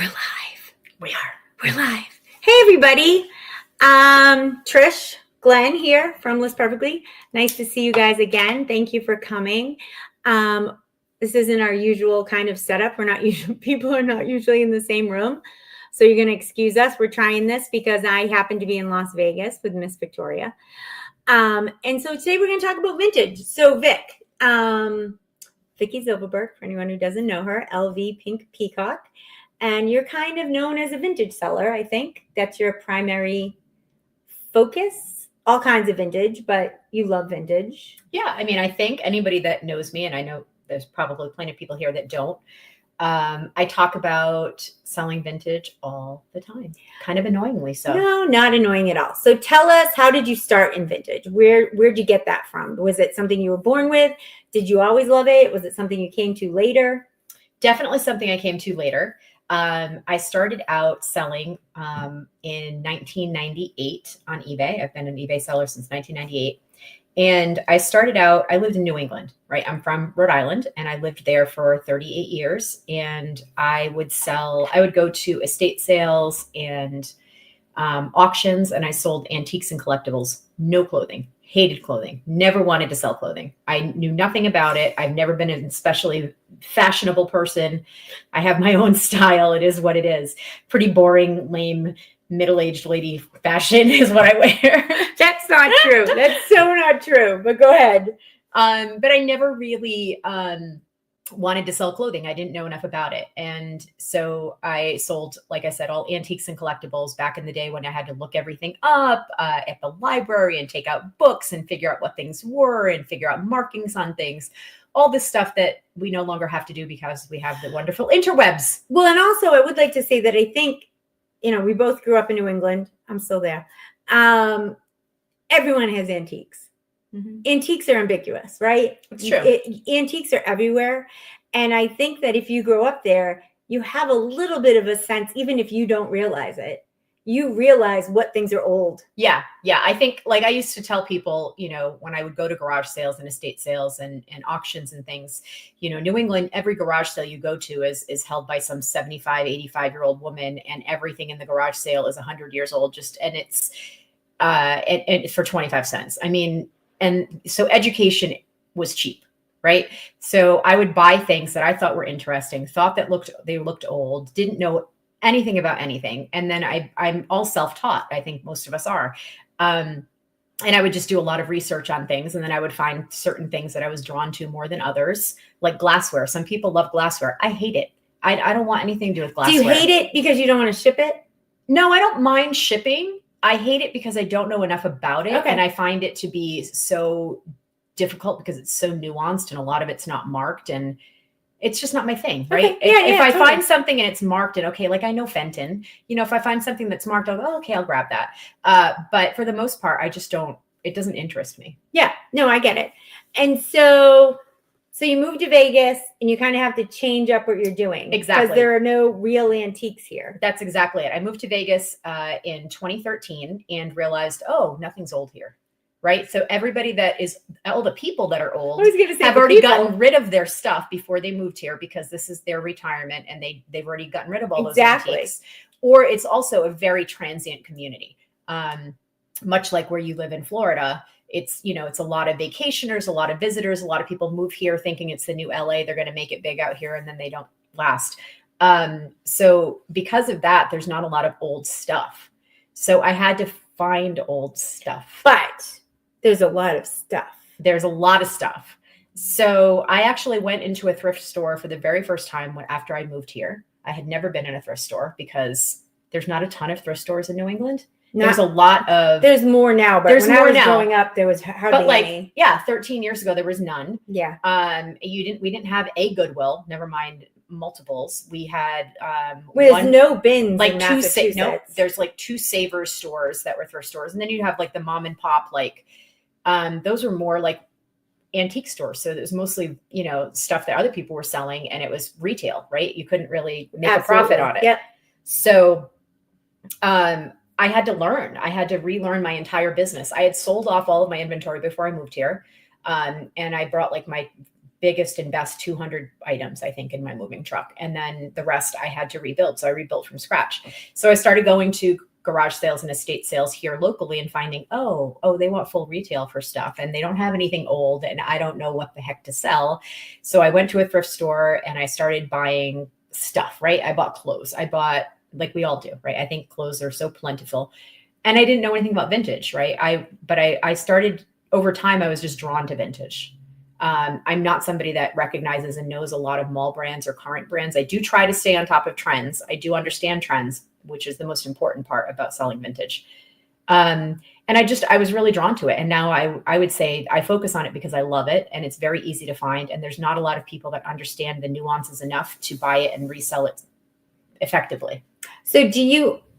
We're live. We are. We're live. Hey, everybody. Trish, Glenn here from List Perfectly. Nice to see you guys again. Thank you for coming. This isn't our usual kind of setup. People are not usually in the same room. So you're going to excuse us. We're trying this because I happen to be in Las Vegas with Miss Victoria. And so today we're going to talk about vintage. So Vikki Zilverberg, for anyone who doesn't know her, LV Pink Peacock. And you're kind of known as a vintage seller, I think. That's your primary focus. All kinds of vintage, but you love vintage. Yeah, I mean, I think anybody that knows me, and I know there's probably plenty of people here that don't, I talk about selling vintage all the time, kind of annoyingly so. No, not annoying at all. So tell us, how did you start in vintage? Where'd you get that from? Was it something you were born with? Did you always love it? Was it something you came to later? Definitely something I came to later. I started out selling in 1998 on eBay. I've been an eBay seller since 1998. And I started out, I lived in New England, right? I'm from Rhode Island and I lived there for 38 years. And I would go to estate sales and auctions, and I sold antiques and collectibles. No clothing. Hated clothing. Never wanted to sell clothing. I knew nothing about it. I've never been an especially fashionable person. I have my own style. It is what it is. Pretty boring, lame, middle-aged lady fashion is what I wear. That's not true. That's so not true. But go ahead. But I never really wanted to sell clothing. I didn't know enough about it. And so I sold, like I said, all antiques and collectibles back in the day when I had to look everything up at the library and take out books and figure out what things were and figure out markings on things. All this stuff that we no longer have to do because we have the wonderful interwebs. Well, and also I would like to say that I think, we both grew up in New England. I'm still there. Everyone has antiques. Mm-hmm. Antiques are ambiguous, right? It's true. Antiques are everywhere. And I think that if you grow up there, you have a little bit of a sense, even if you don't realize it, you realize what things are old. Yeah. I think, like, I used to tell people, when I would go to garage sales and estate sales and auctions and things, New England, every garage sale you go to is held by some 75, 85-year-old woman, and everything in the garage sale is 100 years old, and it's and for 25 cents. I mean, and so education was cheap, right? So I would buy things that I thought were interesting, thought that they looked old, didn't know anything about anything. And then I'm all self-taught. I think most of us are. And I would just do a lot of research on things. And then I would find certain things that I was drawn to more than others, like glassware. Some people love glassware. I hate it. I don't want anything to do with glassware. Do you hate it because you don't want to ship it? No, I don't mind shipping. I hate it because I don't know enough about it. Okay. And I find it to be so difficult because it's so nuanced and a lot of it's not marked, and it's just not my thing, right? Okay. If I find something and it's marked and okay, like I know Fenton, if I find something that's marked, I'll go, okay, I'll grab that. But for the most part, it doesn't interest me. Yeah, no, I get it. And so you moved to Vegas and you kind of have to change up what you're doing. Exactly. Because there are no real antiques here. That's exactly it. I moved to Vegas in 2013 and realized, oh, nothing's old here. Right. So all the people that are old have already gotten rid of their stuff before they moved here because this is their retirement and they've already gotten rid of all those antiques. Or it's also a very transient community. Much like where you live in Florida, it's a lot of vacationers, a lot of visitors, a lot of people move here thinking it's the new LA. They're going to make it big out here and then they don't last. So because of that, there's not a lot of old stuff. So I had to find old stuff. But there's a lot of stuff. There's a lot of stuff. So I actually went into a thrift store for the very first time after I moved here. I had never been in a thrift store because there's not a ton of thrift stores in New England. There's a lot of. There's more now, but when I was growing up, there was hardly any. Yeah, 13 years ago there was none. Yeah. We didn't have a Goodwill. Never mind multiples. We had there's no bins, like in Massachusetts. There's like two Savers stores that were thrift stores, and then you'd have like the mom and pop. Those were more like antique stores. So it was mostly stuff that other people were selling, and it was retail, right? You couldn't really make a profit on it. Yep. So I had to learn. I had to relearn my entire business. I had sold off all of my inventory before I moved here. And I brought like my biggest and best 200 items, I think, in my moving truck. And then the rest I had to rebuild. So I rebuilt from scratch. So I started going to garage sales and estate sales here locally and finding, oh, they want full retail for stuff and they don't have anything old and I don't know what the heck to sell. So I went to a thrift store and I started buying stuff, right? I bought clothes. I bought, like we all do, right? I think clothes are so plentiful. And I didn't know anything about vintage, right? I started over time, I was just drawn to vintage. I'm not somebody that recognizes and knows a lot of mall brands or current brands. I do try to stay on top of trends. I do understand trends, which is the most important part about selling vintage. And I was really drawn to it. And now I would say I focus on it because I love it and it's very easy to find. And there's not a lot of people that understand the nuances enough to buy it and resell it effectively. So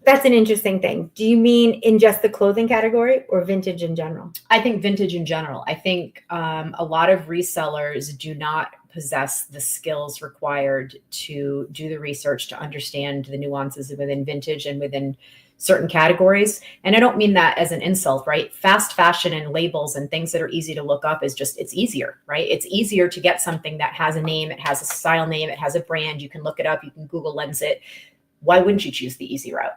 that's an interesting thing. Do you mean in just the clothing category or vintage in general? I think vintage in general. I think a lot of resellers do not possess the skills required to do the research to understand the nuances within vintage and within certain categories. And I don't mean that as an insult, right? Fast fashion and labels and things that are easy to look up it's easier, right? It's easier to get something that has a name, it has a style name, it has a brand. You can look it up, you can Google Lens it. Why wouldn't you choose the easy route?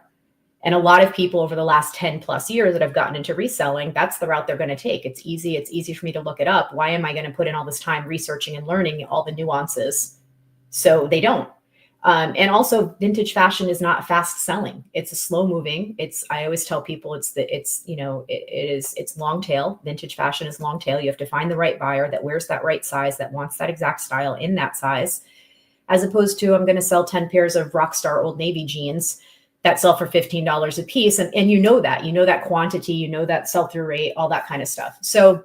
And a lot of people over the last 10 plus years that have gotten into reselling, that's the route they're going to take. It's easy for me to look it up. Why am I going to put in all this time researching and learning all the nuances? So they don't. And also vintage fashion is not fast selling. It's a slow moving. I always tell people it's long tail. Vintage fashion is long tail. You have to find the right buyer that wears that right size, that wants that exact style in that size, as opposed to I'm going to sell 10 pairs of Rockstar Old Navy jeans that sell for $15 a piece. And you know that quantity, that sell-through rate, all that kind of stuff. So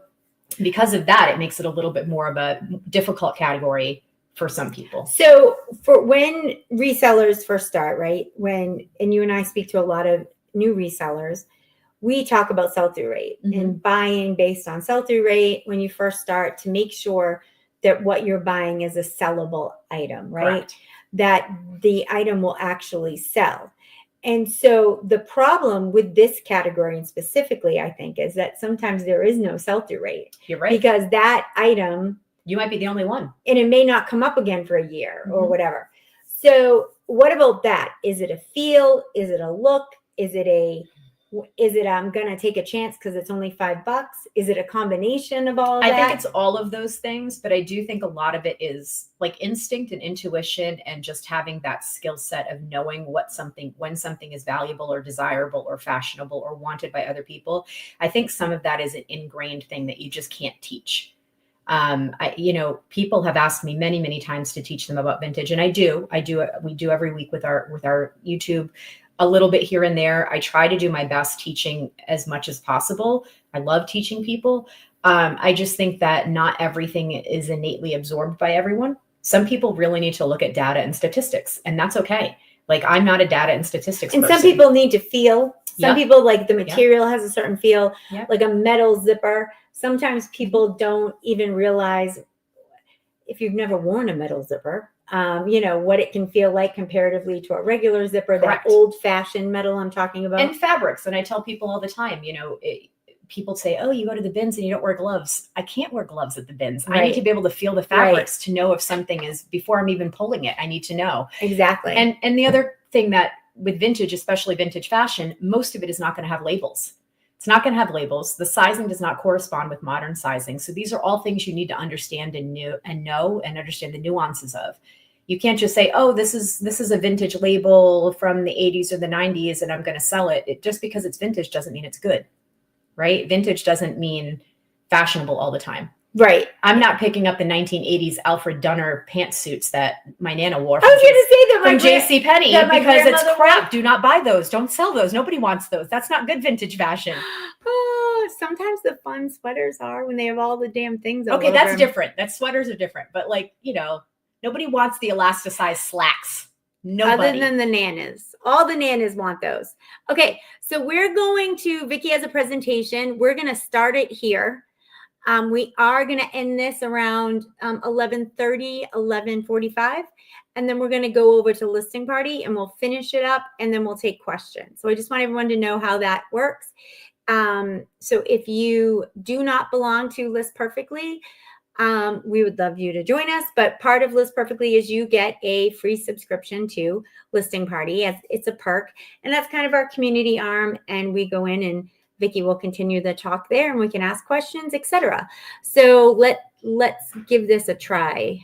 because of that, it makes it a little bit more of a difficult category for some people. So for when resellers first start, right? And you and I speak to a lot of new resellers, we talk about sell-through rate and buying based on sell-through rate when you first start to make sure that what you're buying is a sellable item, right? Correct. That the item will actually sell. And so the problem with this category and specifically, I think, is that sometimes there is no sell-through rate. You're right. Because that item, you might be the only one. And it may not come up again for a year or whatever. So what about that? Is it a feel? Is it a look? Is it I'm going to take a chance because it's only $5? Is it a combination of all of that? I think it's all of those things, but I do think a lot of it is like instinct and intuition and just having that skill set of knowing when something is valuable or desirable or fashionable or wanted by other people. I think some of that is an ingrained thing that you just can't teach. People have asked me many, many times to teach them about vintage, and we do every week with our YouTube. A little bit here and there. I try to do my best teaching as much as possible. I love teaching people. I just think that not everything is innately absorbed by everyone. Some people really need to look at data and statistics, and that's okay. Like I'm not a data and statistics person. Some people need to feel. Some people like the material has a certain feel, like a metal zipper. Sometimes people don't even realize if you've never worn a metal zipper, what it can feel like comparatively to a regular zipper, Correct. That old fashioned metal I'm talking about. And fabrics. And I tell people all the time, people say, oh, you go to the bins and you don't wear gloves. I can't wear gloves at the bins. Right. I need to be able to feel the fabrics to know if something is, before I'm even pulling it, I need to know. Exactly. And the other thing that with vintage, especially vintage fashion, most of it is not going to have labels. It's not going to have labels. The sizing does not correspond with modern sizing. So these are all things you need to understand and know and understand the nuances of. You can't just say, oh, this is a vintage label from the 80s or the 90s and I'm going to sell it. Just because it's vintage doesn't mean it's good, right? Vintage doesn't mean fashionable all the time. Right. I'm not picking up the 1980s Alfred Dunner pantsuits that my Nana wore. I was going to say that from JCPenney because it's crap. Wore. Do not buy those. Don't sell those. Nobody wants those. That's not good vintage fashion. Oh, sometimes the fun sweaters are when they have all the damn things. Okay, that's different. That sweaters are different. But nobody wants the elasticized slacks. Nobody. Other than the nanas. All the nanas want those. Okay, so we're going to, Vikki has a presentation. We're going to start it here. We are going to end this around 11:30, 11:45. And then we're going to go over to listing party and we'll finish it up and then we'll take questions. So I just want everyone to know how that works. So if you do not belong to List Perfectly, we would love you to join us. But part of List Perfectly is you get a free subscription to Listing Party. It's a perk, and that's kind of our community arm. And we go in, and Vikki will continue the talk there, and we can ask questions, etc. So let's give this a try.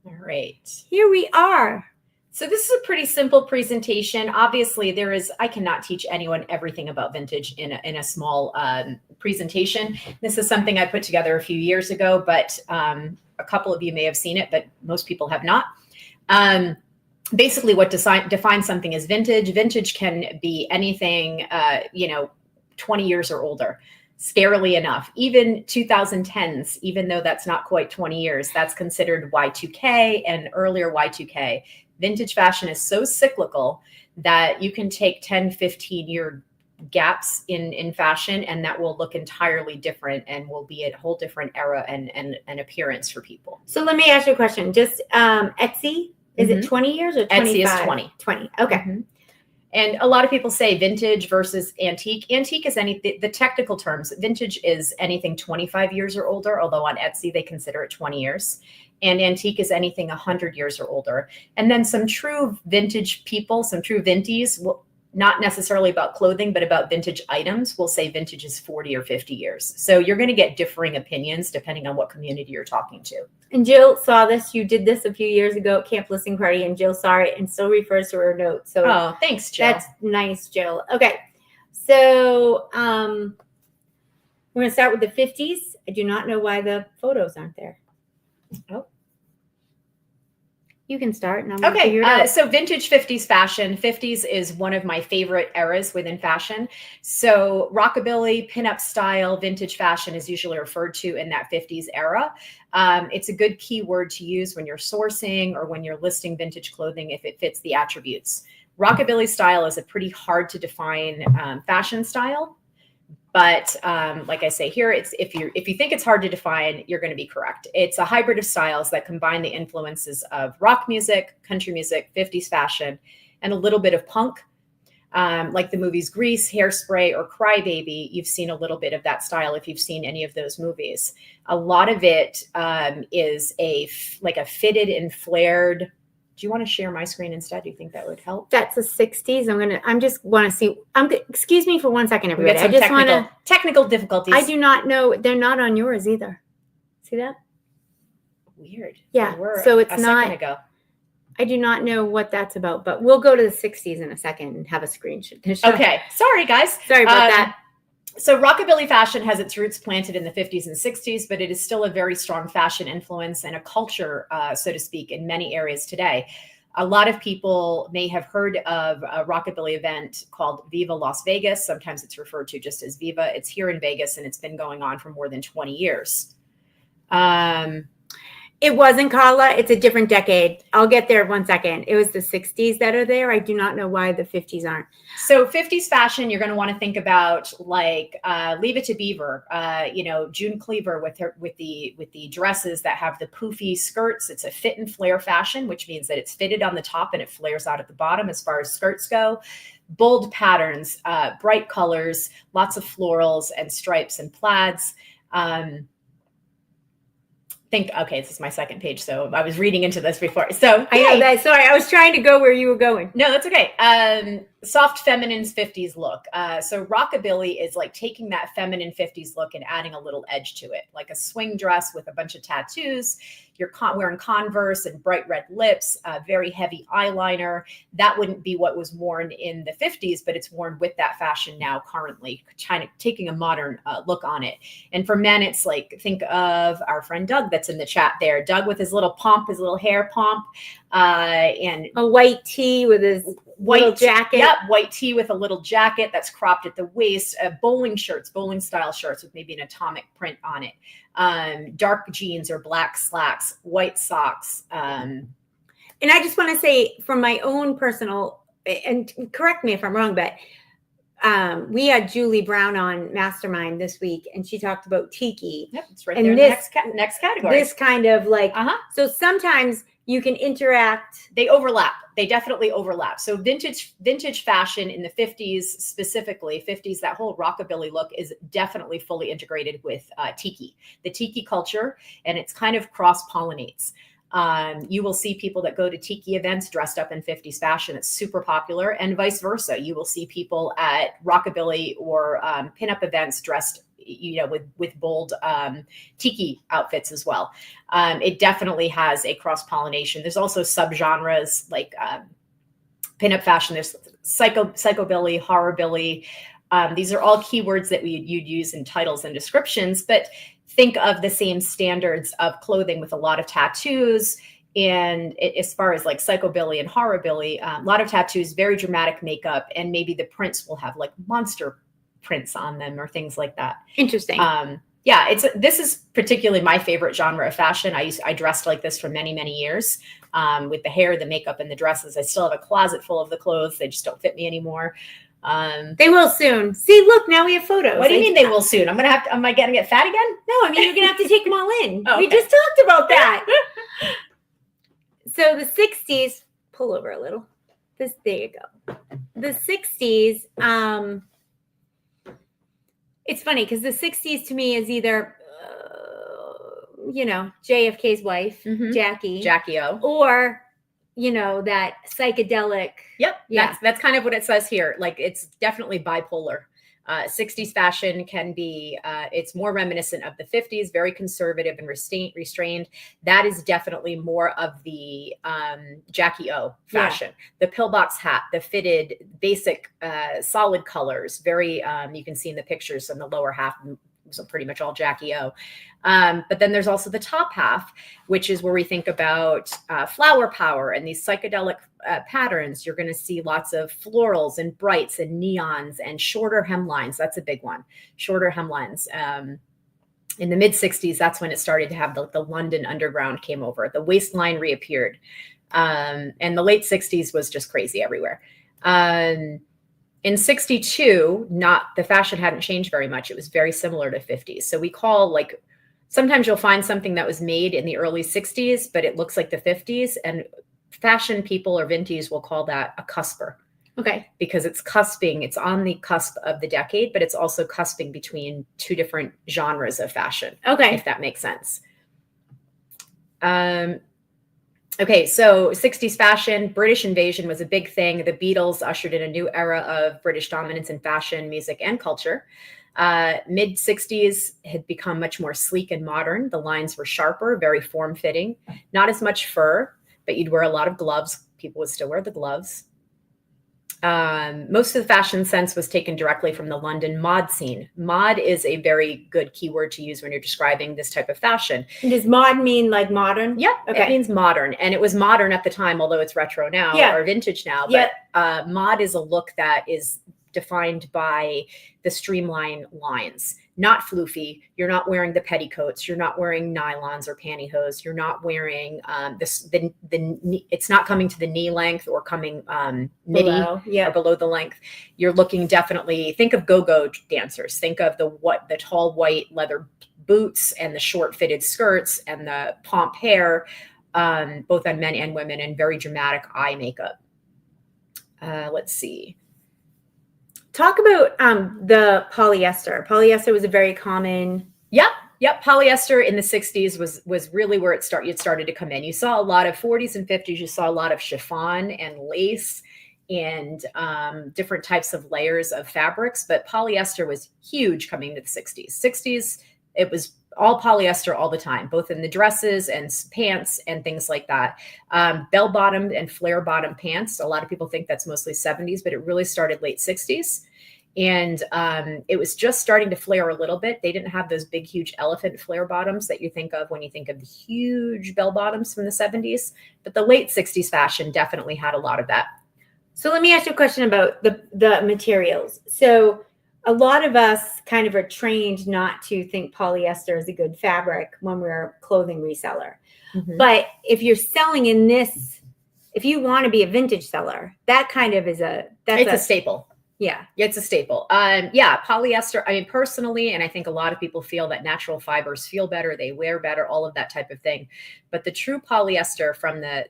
All right. Here we are. So this is a pretty simple presentation. Obviously, I cannot teach anyone everything about vintage in a small presentation. This is something I put together a few years ago, but a couple of you may have seen it, but most people have not. Basically, what defines something as vintage. Vintage can be anything, 20 years or older. Scarily enough, even 2010s, even though that's not quite 20 years, that's considered Y2K and earlier Y2K. Vintage fashion is so cyclical that you can take 10, 15-year gaps in fashion, and that will look entirely different and will be a whole different era and appearance for people. So let me ask you a question. Just Etsy, is it 20 years or 25? Etsy is 20. 20, okay. Mm-hmm. And a lot of people say vintage versus antique. Antique is the technical terms. Vintage is anything 25 years or older, although on Etsy they consider it 20 years. And antique is anything 100 years or older. And then some true vintage people, some true vinties, not necessarily about clothing, but about vintage items, will say vintage is 40 or 50 years. So you're going to get differing opinions depending on what community you're talking to. And Jill saw this. You did this a few years ago at Camp Listing Party, and Jill saw it and still refers to her notes. So thanks, Jill. That's nice, Jill. Okay. So we're going to start with the 50s. I do not know why the photos aren't there. Oh. You can start, and I'm going to figure it out. So vintage 50s fashion. 50s is one of my favorite eras within fashion. So rockabilly, pinup style, vintage fashion is usually referred to in that 50s era. It's a good keyword to use when you're sourcing or when you're listing vintage clothing if it fits the attributes. Rockabilly style is a pretty hard to define fashion style. But like I say here, it's if you think it's hard to define, you're going to be correct. It's a hybrid of styles that combine the influences of rock music, country music, 50s fashion, and a little bit of punk. Like the movies Grease, Hairspray, or Cry Baby, you've seen a little bit of that style if you've seen any of those movies. A lot of it is like a fitted and flared. Do you want to share my screen instead? Do you think that would help? That's the 60s. I just want to see. Excuse me for 1 second, everybody. I just want to technical difficulties. I do not know. They're not on yours either. See that? Weird. Yeah. So it's a second ago. I do not know what that's about, but we'll go to the 60s in a second and have a screen show. Okay. Sorry, guys. Sorry about that. So rockabilly fashion has its roots planted in the 50s and 60s, but it is still a very strong fashion influence and a culture, so to speak, in many areas today. A lot of people may have heard of a rockabilly event called Viva Las Vegas. Sometimes it's referred to just as Viva. It's here in Vegas, and it's been going on for more than 20 years. It wasn't, Carla. It's a different decade. I'll get there 1 second. It was the 60s that are there. I do not know why the 50s aren't. So 50s fashion, you're going to want to think about like Leave It to Beaver, June Cleaver with the dresses that have the poofy skirts. It's a fit and flare fashion, which means that it's fitted on the top and it flares out at the bottom as far as skirts go. Bold patterns, bright colors, lots of florals and stripes and plaids. Okay, this is my second page, so I was reading into this before. So I know that. Sorry, I was trying to go where you were going. No, that's okay. Soft feminine's 50s look. So rockabilly is like taking that feminine 50s look and adding a little edge to it, like a swing dress with a bunch of tattoos. You're wearing Converse and bright red lips, very heavy eyeliner. That wouldn't be what was worn in the 50s, but it's worn with that fashion now currently, taking a modern look on it. And for men, it's like, think of our friend Doug that's in the chat there. Doug with his little pomp, his little hair pomp, and a white tee with his white jacket. Yep, white tee with a little jacket that's cropped at the waist, bowling style shirts with maybe an atomic print on it. Dark jeans or black slacks, white socks. And I just want to say from my own personal, and correct me if I'm wrong, but we had Julie Brown on Mastermind this week, and she talked about tiki. Yep, it's right there in the next category. This kind of like, so sometimes you can interact. They overlap. They definitely overlap. So vintage fashion in the 50s, specifically 50s, that whole rockabilly look is definitely fully integrated with tiki, the tiki culture, and it's kind of cross-pollinates. You will see people that go to tiki events dressed up in 50s fashion. It's super popular, and vice versa. You will see people at rockabilly or pinup events dressed, with bold tiki outfits as well. It definitely has a cross-pollination. There's also subgenres like pinup fashion. There's psychobilly, horrorbilly. These are all keywords that you'd use in titles and descriptions, but think of the same standards of clothing with a lot of tattoos. And as far as like psychobilly and horrorbilly, a lot of tattoos, very dramatic makeup, and maybe the prints will have like monster prints on them or things like that. Interesting. This is particularly my favorite genre of fashion. I dressed like this for many, many years, with the hair, the makeup, and the dresses. I still have a closet full of the clothes. They just don't fit me anymore. They will soon. See, look, now we have photos. What do you mean they will soon? Am I going to get fat again? No, I mean, you're going to have to take them all in. Oh, okay. We just talked about that. So the 60s, pull over a little. There you go. The 60s, it's funny because the 60s to me is either, JFK's wife, Jackie O, or, that psychedelic. Yep. Yeah. That's kind of what it says here. Like, it's definitely bipolar. 60s fashion can be, it's more reminiscent of the 50s, very conservative and restrained. That is definitely more of the Jackie O fashion. Yeah. The pillbox hat, the fitted, basic, solid colors, very, you can see in the pictures on the lower half, so pretty much all Jackie O. But then there's also the top half, which is where we think about flower power and these psychedelic patterns. You're going to see lots of florals and brights and neons and shorter hemlines. That's a big one. Shorter hemlines. In the mid 60s, that's when it started to have the London Underground came over. The waistline reappeared. And the late 60s was just crazy everywhere. In 62, the fashion hadn't changed very much. It was very similar to 50s. So we call sometimes you'll find something that was made in the early 60s, but it looks like the 50s, and fashion people or vintage will call that a cusper. Okay. Because it's cusping, it's on the cusp of the decade, but it's also cusping between two different genres of fashion. Okay. If that makes sense. Okay, so 60s fashion, British invasion was a big thing. The Beatles ushered in a new era of British dominance in fashion, music, and culture. Mid 60s had become much more sleek and modern. The lines were sharper, very form-fitting, not as much fur, but you'd wear a lot of gloves. People would still wear the gloves. Most of the fashion sense was taken directly from the London mod scene. Mod is a very good keyword to use when you're describing this type of fashion. Does mod mean like modern? Yeah, okay. It means modern. And it was modern at the time, although it's retro now or vintage now. But mod is a look that is defined by the streamline lines, not floofy. You're not wearing the petticoats. You're not wearing nylons or pantyhose. You're not wearing it's not coming to the knee length or coming midi or below the length. You're looking definitely, think of go-go dancers. Think of the tall white leather boots and the short fitted skirts and the pomp hair, both on men and women, and very dramatic eye makeup. Let's see. Talk about the polyester. Polyester was a very common. Yep. Polyester in the 60s was really where it started to come in. You saw a lot of 40s and 50s. You saw a lot of chiffon and lace and different types of layers of fabrics. But polyester was huge coming to the 60s. 60s, it was all polyester all the time, both in the dresses and pants and things like that. Bell-bottomed and flare-bottom pants. A lot of people think that's mostly 70s, but it really started late 60s. And it was just starting to flare a little bit. They didn't have those big, huge elephant flare bottoms that you think of when you think of the huge bell bottoms from the 70s. But the late 60s fashion definitely had a lot of that. So let me ask you a question about the materials. So a lot of us kind of are trained not to think polyester is a good fabric when we're a clothing reseller. Mm-hmm. But if you're selling in this, if you want to be a vintage seller, that kind of is it's a staple. Yeah. It's a staple. Yeah, polyester. I mean, personally, and I think a lot of people feel that natural fibers feel better, they wear better, all of that type of thing. But the true polyester from the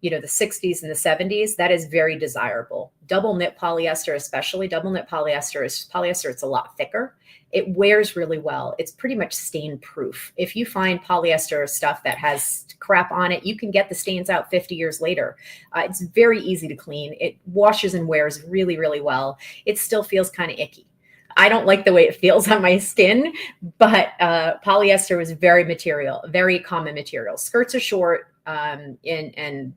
60s and the 70s, that is very desirable. Double knit polyester, especially double knit polyester, is polyester. It's a lot thicker. It wears really well. It's pretty much stain proof. If you find polyester stuff that has crap on it, you can get the stains out 50 years later. It's very easy to clean. It washes and wears really, really well. It still feels kind of icky. I don't like the way it feels on my skin, but polyester was very common material. Skirts are short, and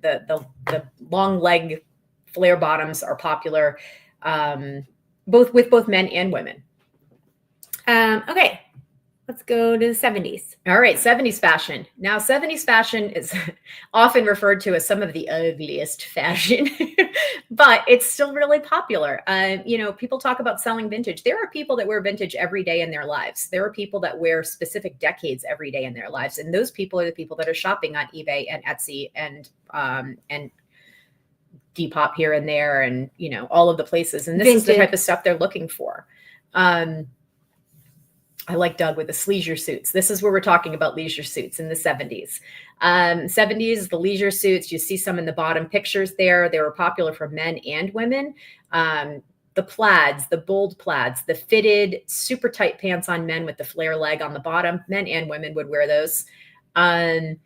the long leg flare bottoms are popular, with both men and women. Okay, let's go to the 70s. All right, 70s fashion. Now, 70s fashion is often referred to as some of the ugliest fashion, but it's still really popular. People talk about selling vintage. There are people that wear vintage every day in their lives. There are people that wear specific decades every day in their lives. And those people are the people that are shopping on eBay and Etsy and Depop here and there and, all of the places. And this is the type of stuff they're looking for. I like Doug with the leisure suits. This is where we're talking about leisure suits in the 70s. 70s, the leisure suits, you see some in the bottom pictures there. They were popular for men and women. The plaids, the bold plaids, the fitted, super tight pants on men with the flare leg on the bottom. Men and women would wear those. God,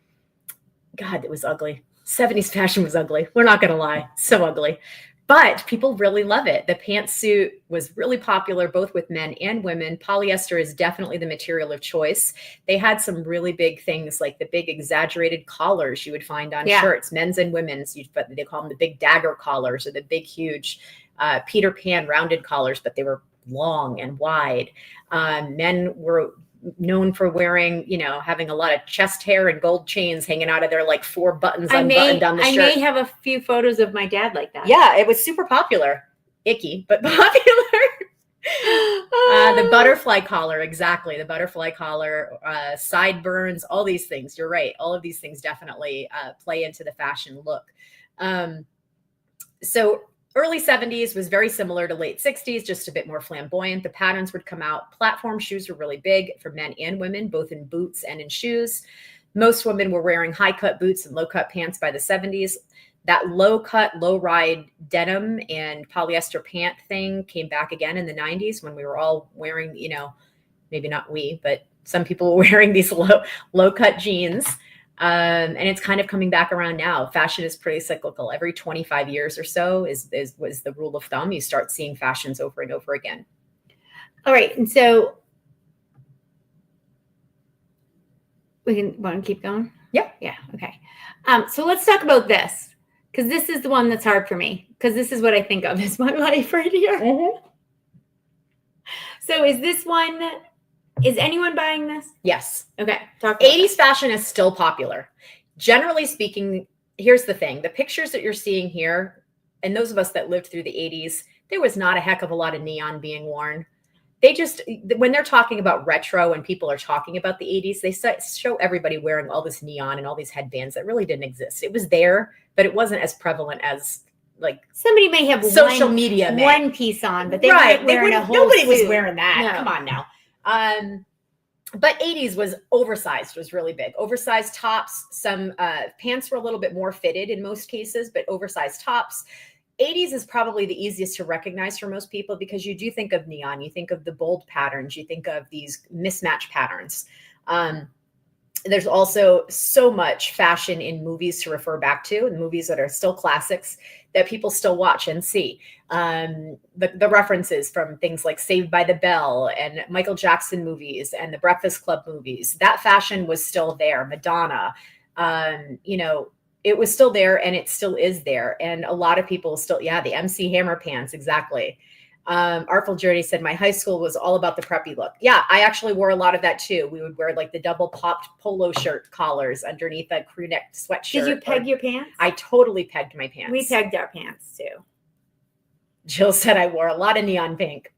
it was ugly. 70s fashion was ugly. We're not going to lie. So ugly. But people really love it. The pantsuit was really popular both with men and women. Polyester is definitely the material of choice. They had some really big things like the big exaggerated collars you would find on shirts, men's and women's. But they call them the big dagger collars or the big, huge Peter Pan rounded collars, but they were long and wide. Men were known for wearing, having a lot of chest hair and gold chains hanging out of their 4 buttons unbuttoned on the shirt. I may have a few photos of my dad like that. Yeah, it was super popular. Icky, but popular. The butterfly collar, exactly. The butterfly collar, sideburns, all these things. You're right. All of these things definitely play into the fashion look. So early 70s was very similar to late 60s, just a bit more flamboyant. The patterns would come out. Platform shoes were really big for men and women, both in boots and in shoes. Most women were wearing high-cut boots and low-cut pants by the 70s. That low-cut, low-ride denim and polyester pant thing came back again in the 90s when we were all wearing, maybe not we, but some people were wearing these low-cut jeans. And it's kind of coming back around now. Fashion is pretty cyclical. Every 25 years or so was the rule of thumb. You start seeing fashions over and over again. All right. And so we want to keep going? Yeah. Yeah. Okay. So let's talk about this, because this is the one that's hard for me, because this is what I think of as my life right here. Mm-hmm. So is anyone buying this? Yes. Okay. 80s fashion is still popular. Generally speaking, here's the thing. The pictures that you're seeing here, and those of us that lived through the 80s, there was not a heck of a lot of neon being worn. When they're talking about retro and people are talking about the 80s, they show everybody wearing all this neon and all these headbands that really didn't exist. It was there, but it wasn't as prevalent as somebody may have social media one piece on, but they weren't wearing a whole nobody suit. was wearing that. No. Come on now. But 80s was oversized, was really big. Oversized tops, some pants were a little bit more fitted in most cases, but oversized tops. 80s is probably the easiest to recognize for most people because you do think of neon, you think of the bold patterns, you think of these mismatch patterns. There's also so much fashion in movies to refer back to, and movies that are still classics that people still watch and see. The references from things like Saved by the Bell and Michael Jackson movies and the Breakfast Club movies, that fashion was still there. Madonna, it was still there and it still is there. And a lot of people still, the MC Hammer pants, exactly. Artful Journey said, my high school was all about the preppy look. Yeah, I actually wore a lot of that too. We would wear the double popped polo shirt collars underneath a crew neck sweatshirt. Did you peg your pants? I totally pegged my pants. We pegged our pants too. Jill said I wore a lot of neon pink.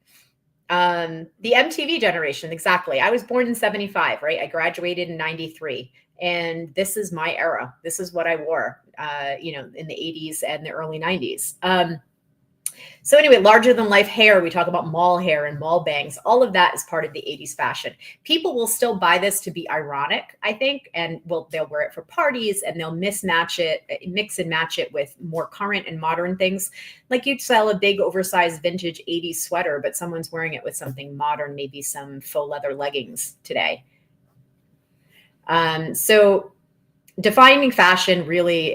The MTV generation, exactly. I was born in 75, right? I graduated in 93. And this is my era. This is what I wore, in the 80s and the early 90s. So anyway, larger than life hair, we talk about mall hair and mall bangs. All of that is part of the 80s fashion. People will still buy this to be ironic, I think, and they'll wear it for parties and they'll mix and match it with more current and modern things. Like you'd sell a big oversized vintage 80s sweater, but someone's wearing it with something modern, maybe some faux leather leggings today. So defining fashion really,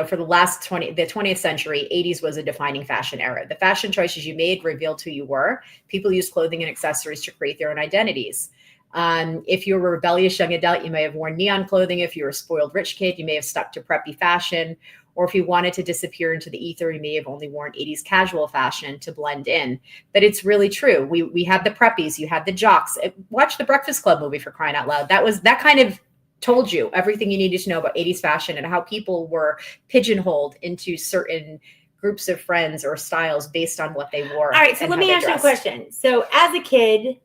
for the 20th century, 80s was a defining fashion era. The fashion choices you made revealed who you were. People used clothing and accessories to create their own identities. If you were a rebellious young adult, you may have worn neon clothing. If you were a spoiled rich kid, you may have stuck to preppy fashion. Or if you wanted to disappear into the ether, you may have only worn 80s casual fashion to blend in. But it's really true. We had the preppies, you had the jocks. Watch the Breakfast Club movie, for crying out loud. That kind of told you everything you needed to know about 80s fashion and how people were pigeonholed into certain groups of friends or styles based on what they wore. All right, so let me ask you a question. So as a kid,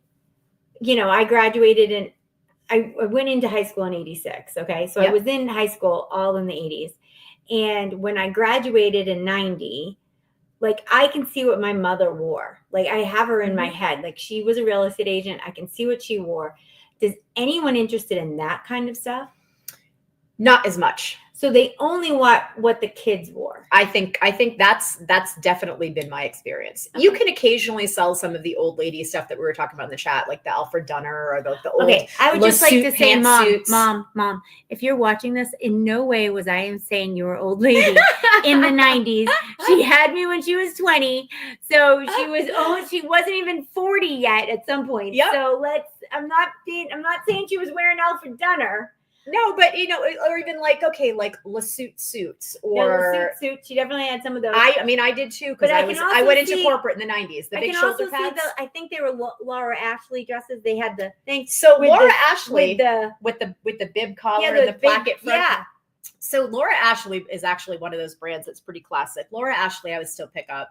I graduated and I went into high school in 86. Okay. So I was in high school all in the 80s. And when I graduated in 90, like I can see what my mother wore. Like I have her in my head. Like she was a real estate agent. I can see what she wore. Does anyone interested in that kind of stuff? Not as much. So they only want what the kids wore. I think that's definitely been my experience. Okay. You can occasionally sell some of the old lady stuff that we were talking about in the chat, like the Alfred Dunner or the old. Okay, I would just like to say, suits. Mom, if you're watching this, in no way was I saying you were old lady in the 90s. She had me when she was 20, so she wasn't even 40 yet at some point. Yep. So I'm not saying she was wearing Alfred Dunner. No, but or even like LaSuit suits or suit. She definitely had some of those. I did too because I went into corporate in the 90s. The big shoulder pads. I think they were Laura Ashley dresses. They had the thing. So Laura Ashley with the bib collar and the placket front. Yeah. So Laura Ashley is actually one of those brands that's pretty classic. Laura Ashley, I would still pick up.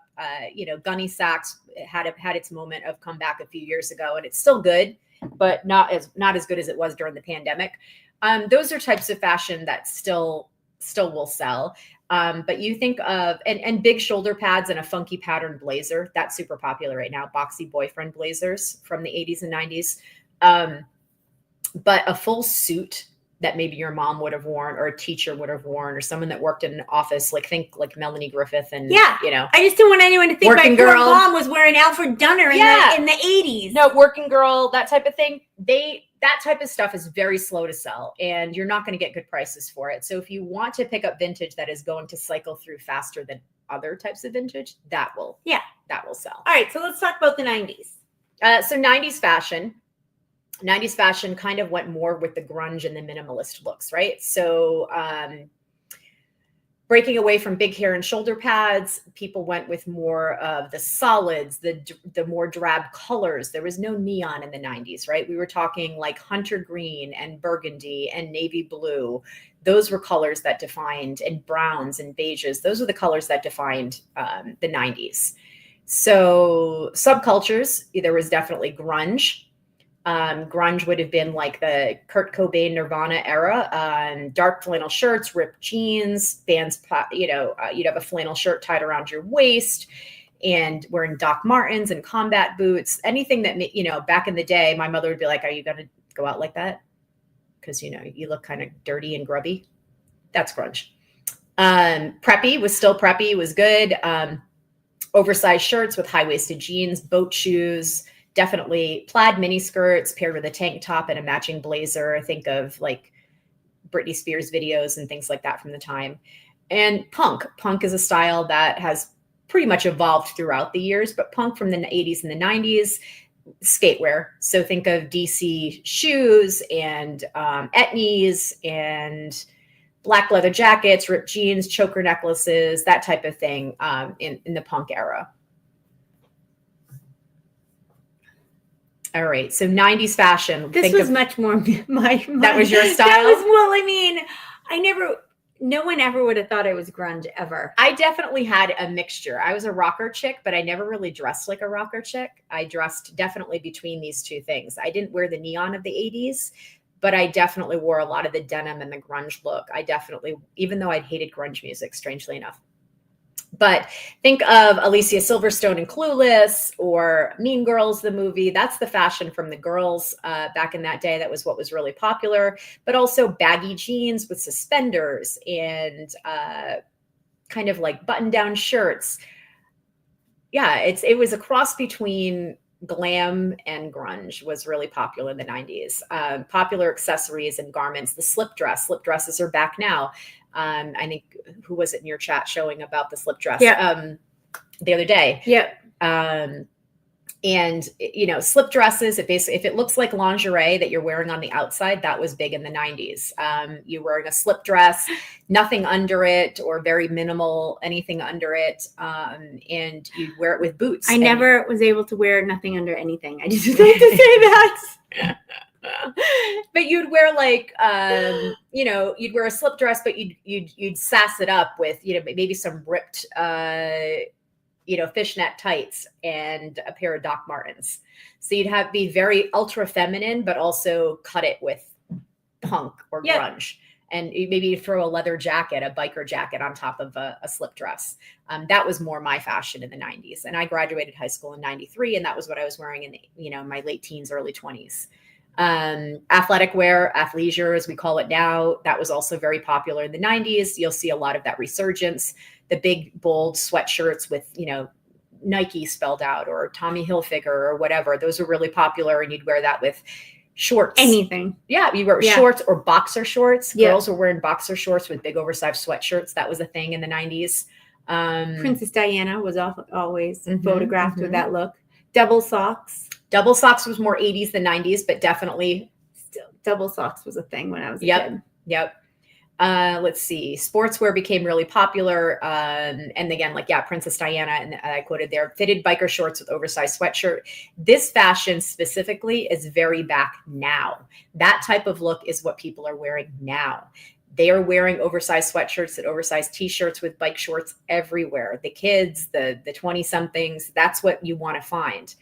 Gunny Sacks had its moment of comeback a few years ago, and it's still good, but not as good as it was during the pandemic. Those are types of fashion that still will sell. But you think of, and big shoulder pads and a funky pattern blazer, that's super popular right now. Boxy boyfriend blazers from the 80s and 90s. But a full suit that maybe your mom would have worn or a teacher would have worn or someone that worked in an office, think like Melanie Griffith and, I just didn't want anyone to think my poor mom was wearing Alfred Dunner in the 80s. No, working girl, that type of thing. That type of stuff is very slow to sell and you're not going to get good prices for it. So if you want to pick up vintage that is going to cycle through faster than other types of vintage, that will sell. All right. So let's talk about the 90s. So 90s fashion kind of went more with the grunge and the minimalist looks, right? So breaking away from big hair and shoulder pads, people went with more of the solids, the more drab colors. There was no neon in the 90s, right? We were talking like hunter green and burgundy and navy blue. Those were colors that defined, and browns and beiges. Those were the colors that defined the 90s. So subcultures, there was definitely grunge. Grunge would have been like the Kurt Cobain Nirvana era, dark flannel shirts, ripped jeans, bands, you'd have a flannel shirt tied around your waist and wearing Doc Martens and combat boots, anything that, back in the day, my mother would be like, are you going to go out like that? Because, you look kind of dirty and grubby. That's grunge. Preppy was still preppy, was good. Oversized shirts with high-waisted jeans, boat shoes, definitely plaid mini skirts paired with a tank top and a matching blazer. Think of like Britney Spears videos and things like that from the time. And punk is a style that has pretty much evolved throughout the years, but punk from the 80s and the 90s, skatewear. So think of DC shoes and etnies and black leather jackets, ripped jeans, choker necklaces, that type of thing in the punk era. All right. So 90s fashion. This was much more my that was your style? That was, no one ever would have thought I was grunge ever. I definitely had a mixture. I was a rocker chick, but I never really dressed like a rocker chick. I dressed definitely between these two things. I didn't wear the neon of the 80s, but I definitely wore a lot of the denim and the grunge look. I definitely, even though I'd hated grunge music, strangely enough. But think of Alicia Silverstone in Clueless or Mean Girls, the movie. That's the fashion from the girls back in that day. That was what was really popular. But also baggy jeans with suspenders and kind of like button-down shirts. Yeah, it was a cross between glam and grunge was really popular in the 90s. Popular accessories and garments, the slip dress. Slip dresses are back now. I think, who was it in your chat showing about the slip dress the other day? Yep. And, you know, slip dresses, if it looks like lingerie that you're wearing on the outside, that was big in the 90s. You're wearing a slip dress, nothing under it or very minimal, anything under it. And you wear it with boots. I never was able to wear nothing under anything. I just like to say that. But you'd wear like, you know, you'd wear a slip dress, but you'd sass it up with, you know, maybe some ripped, you know, fishnet tights and a pair of Doc Martens. So you'd be very ultra feminine, but also cut it with punk or grunge. And maybe you throw a leather jacket, a biker jacket on top of a slip dress. That was more my fashion in the 90s. And I graduated high school in 93, and that was what I was wearing in, you know, my late teens, early 20s. Athletic wear, athleisure, as we call it now, that was also very popular in the 90s. You'll see a lot of that resurgence. The big, bold sweatshirts with, you know, Nike spelled out or Tommy Hilfiger or whatever. Those were really popular, and you'd wear that with shorts. Anything. Yeah, you wear shorts or boxer shorts. Girls were wearing boxer shorts with big oversized sweatshirts. That was a thing in the 90s. Princess Diana was always photographed with that look. Double socks. Double socks was more 80s than 90s, but definitely. Still, double socks was a thing when I was a kid. Yep. Let's see. Sportswear became really popular. And again, like, Princess Diana, and I quoted there, fitted biker shorts with oversized sweatshirt. This fashion specifically is very back now. That type of look is what people are wearing now. They are wearing oversized sweatshirts and oversized t-shirts with bike shorts everywhere. The kids, the 20-somethings, that's what you want to find.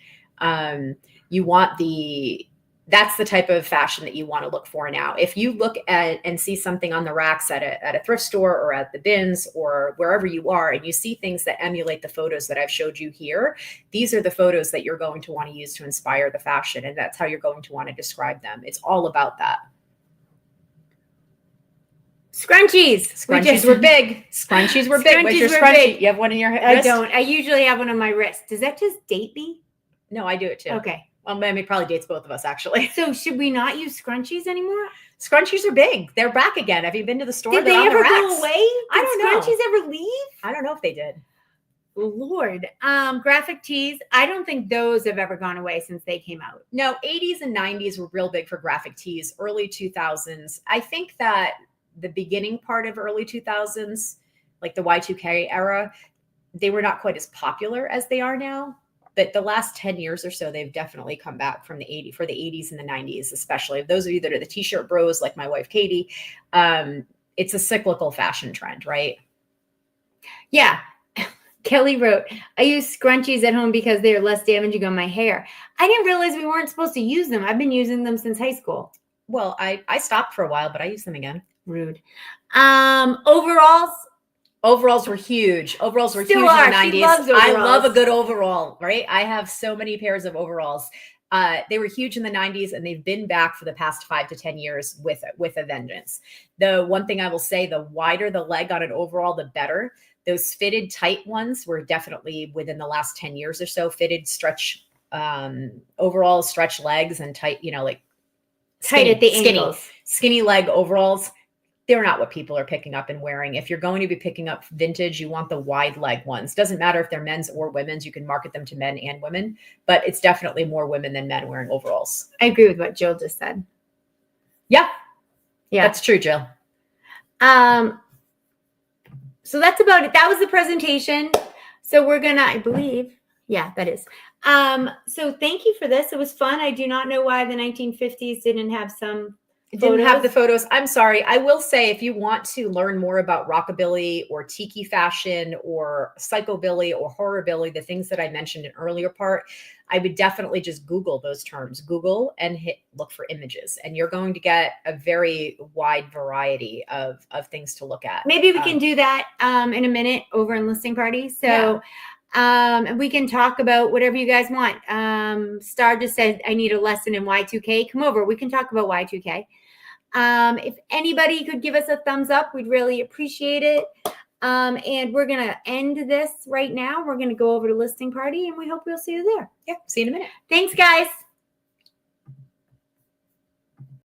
That's the type of fashion that you want to look for now. If you look at and see something on the racks at a thrift store or at the bins or wherever you are, and you see things that emulate the photos that I've showed you here, these are the photos that you're going to want to use to inspire the fashion. And that's how you're going to want to describe them. It's all about that. Scrunchies. Scrunchies were big. Scrunchies were big. What's your scrunchie? Big. You have one in your wrist? I don't. I usually have one on my wrist. Does that just date me? No, I do it too. Okay. Well, I mean, it probably dates both of us, actually. So should we not use scrunchies anymore? Scrunchies are big. They're back again. Have you been to the store? Did they ever go away? I don't know. Scrunchies ever leave? I don't know if they did. Lord. Graphic tees. I don't think those have ever gone away since they came out. No, 80s and 90s were real big for graphic tees. Early 2000s. I think that the beginning part of early 2000s, like the Y2K era, they were not quite as popular as they are now. But the last 10 years or so, they've definitely come back for the 80s and the 90s, especially. Those of you that are the t-shirt bros, like my wife, Katie, it's a cyclical fashion trend, right? Yeah. Kelly wrote, I use scrunchies at home because they are less damaging on my hair. I didn't realize we weren't supposed to use them. I've been using them since high school. Well, I stopped for a while, but I use them again. Rude. Overalls. Overalls were huge. Overalls were huge in the 90s. She loves overalls. I love a good overall, right? I have so many pairs of overalls. They were huge in the 90s, and they've been back for the past 5 to 10 years with a vengeance. The one thing I will say, the wider the leg on an overall, the better. Those fitted tight ones were definitely within the last 10 years or so. Fitted stretch overalls, stretch legs, and tight, you know, like tight at the ankles. Skinny leg overalls. They're not what people are picking up and wearing. If you're going to be picking up vintage, you want the wide leg ones. Doesn't matter if they're men's or women's. You can market them to men and women, but it's definitely more women than men wearing overalls. I agree with what Jill just said. Yeah, that's true, Jill. So that's about it. That was the presentation. So we're gonna, I believe, yeah, that is. So thank you for this. It was fun. I do not know why the 1950s didn't have some It didn't have the photos. I'm sorry. I will say, if you want to learn more about rockabilly or tiki fashion or psychobilly or horrorbilly, the things that I mentioned in earlier part, I would definitely just Google those terms. Google and look for images, and you're going to get a very wide variety of things to look at. Maybe we can do that in a minute over in Listing Party. So we can talk about whatever you guys want. Star just said, I need a lesson in Y2K. Come over. We can talk about Y2K. If anybody could give us a thumbs up, we'd really appreciate it. And we're going to end this right now. We're going to go over to Listing Party, and we hope we'll see you there. Yeah, see you in a minute. Thanks, guys.